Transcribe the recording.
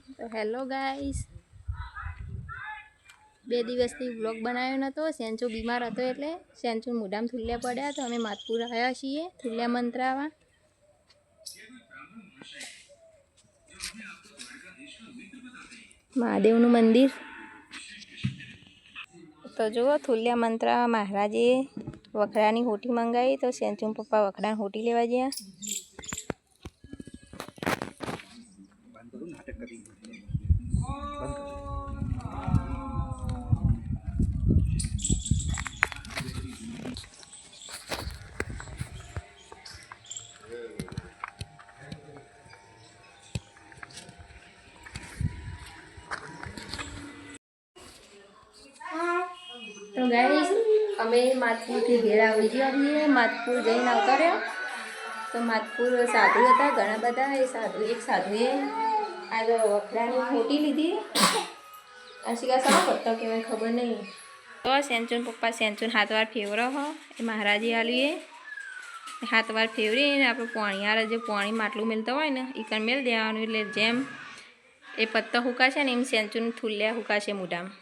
તો hello guys, 2 દિવસથી vlog બનાવ્યો નહોતો. સેન્ચો બીમાર હતો એટલે સેન્ચો મોઢામાં થુલ્યા પડ્યા. તો અમે માતપુર આવ્યા છીએ થુલ્યા મંત્રાવા. મહાદેવનું મંદિર તો જુઓ. થુલ્યા મંત્રાવા મહારાજે વખડાની હોટી મંગાવી, તો સેન્ચુ પપ્પા વખડાની હોટી લેવા ગયા. તો ગાઈસ, અમે માતપુરથી ઘેર આવી ગયા છીએ. માતપુર જઈને આવતા રહ્યો. તો માતપુર સાધુ હતા ઘણા બધા. એ સાધુએ આ વખડાની ખોટી લીધી. આ શિકા સારો પત્તો કહેવાય ખબર નહીં. તો સેન્ચુન પપ્પા સેન્ચુન 7 વાર ફેવરો હો. એ મહારાજે આલીએ 7 વાર ફેવરીને આપણે પાણી આરે જે પાણી માટલું મેળતા હોય ને એ કણ મેળ દેવાનું. એટલે જેમ એ પત્તો હુકાશે ને એમ સેન્ચુન થુલ્યા હુકાશે મોઢામાં.